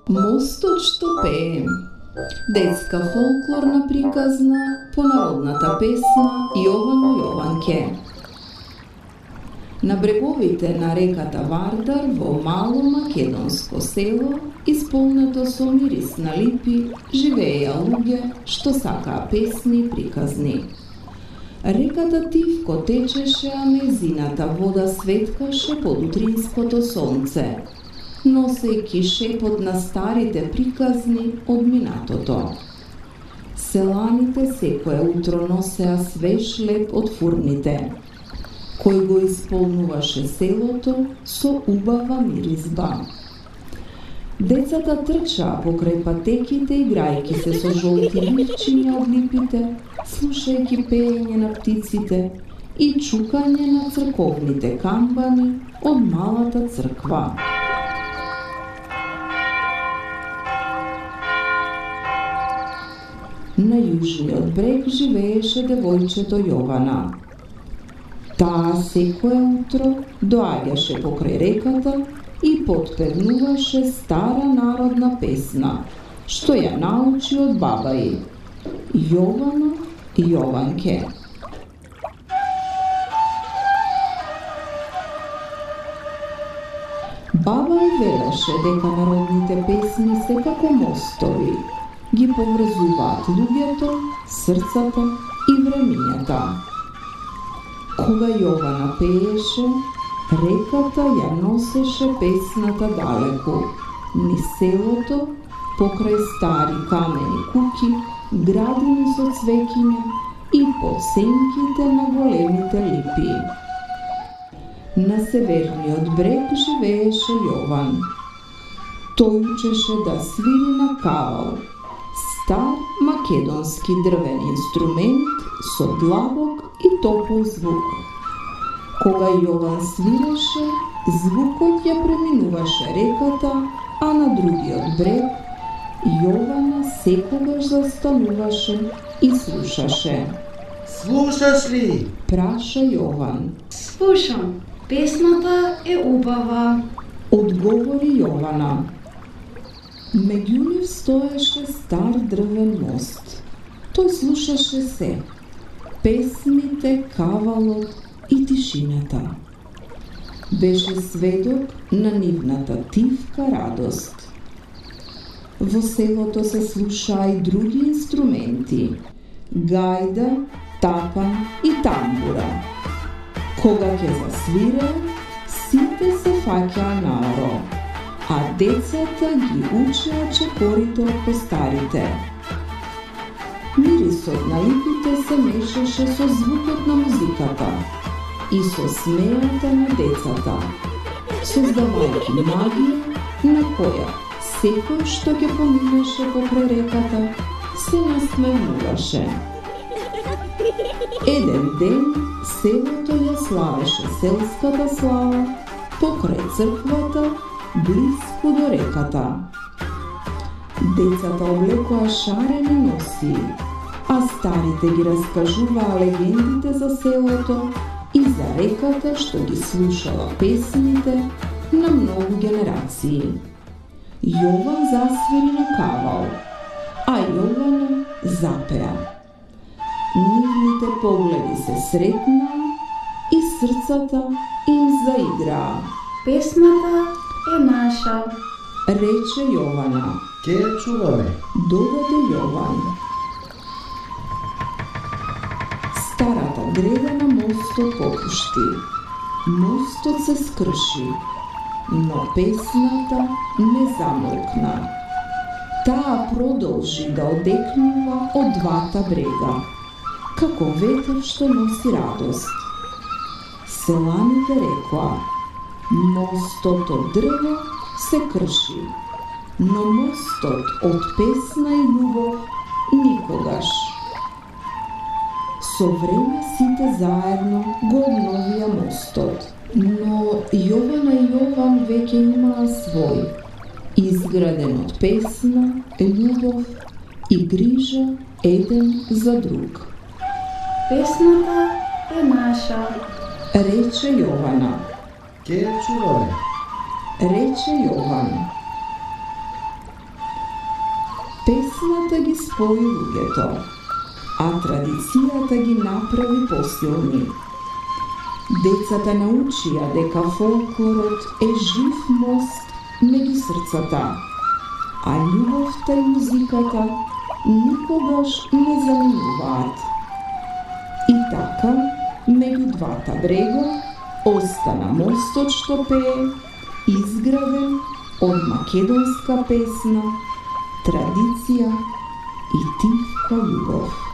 Мостот што пее. Детска фолклорна приказна по народната песна Јовано Јованке. На бреговите на реката Вардар во мало македонско село, исполнето со мирис на липи, живееја луѓе што сакаа песни и приказни. Реката тивко течеше, а нејзината вода светкаше под утринското сонце, носејќи шепот на старите приказни од минатото. Селаните секое утро носеа свеж леп од фурните, кој го исполнуваше селото со убава миризба. Децата трчаа покрај патеките, играјќи се со жолти ливчиња од липите, слушајќи пеење на птиците и чукање на црковните камбани од малата црква. На јужниот брег живееше девојчето Јована. Таа секое утро доаѓаше покрај реката и потпевнуваше стара народна песна, што ја научи од баба ѝ, Јовано Јованке. Баба ѝ велеше дека народните песни се како мостови, ги поврзуваат луѓето, срцата и времињата. Кога Јована пееше, реката ја носеше песната далеку, низ селото, покрај стари камени куќи, градини со цвеќиња и по сенките на големите липи. На северниот брег живееше Јован. Тој учеше да свири на кавал, стар македонски дрвен инструмент со длабок и топол звук. Кога Јован свиреше, звукот ја преминуваше реката, а на другиот брег Јована секогаш застануваше и слушаше. Слушаш ли? Праша Јован. Слушам, песната е убава, Одговори Јована. Меѓу нив стоеше стар дрвен мост. Тој слушаше се, песните, кавалот и тишината. Беше сведок на нивната тивка радост. Во селото се слушаа и други инструменти, гајда, тапан и тамбура. Кога ќе засвире, сите се фаќаа наоро, а децата ги учеа чекорите од постарите. Мирисот на липите се мешаше со звукот на музиката и со смејата на децата, создавајќи магија на која секој што ќе поминеше покрај реката се насмевнуваше. Еден ден селото ја славеше селската слава покрај црквата, блиску до реката. Децата облекоа шарени носи, а старите ги раскажуваа легендите за селото и за реката што ги слушала песните на многу генерации. Јован засвири на кавал, а Јована запеа. Нивните погледи се сретнаа и срцата им заиграа. песната е наша, Рече Јована. Ке ја чуваме. Додаде Јован. Старата греда на мостот попушти. Мостот се скрши, но песната не замолкна. Таа продолжи да одекнува од двата брега, како ветер што носи радост. Селаните рекоа: мостот од дрво се крши, но мостот од песна и љубов никогаш. Со време сите заедно го обновија мостот, но Јована и Јован веќе имаа свој, изграден од песна, љубов и грижа еден за друг. песната е наша, Рече Јована. Ке ја чуваме. Рече Јован. Песната ги спои луѓето, а традицијата ги направи посилни. Децата научија дека фолклорот е жив мост меѓу срцата, а љубовта и музиката никогаш не заменуваат. И така, меѓу двата брега, остана мостот што пее, изграден од македонска песна, традиција и тивка љубов.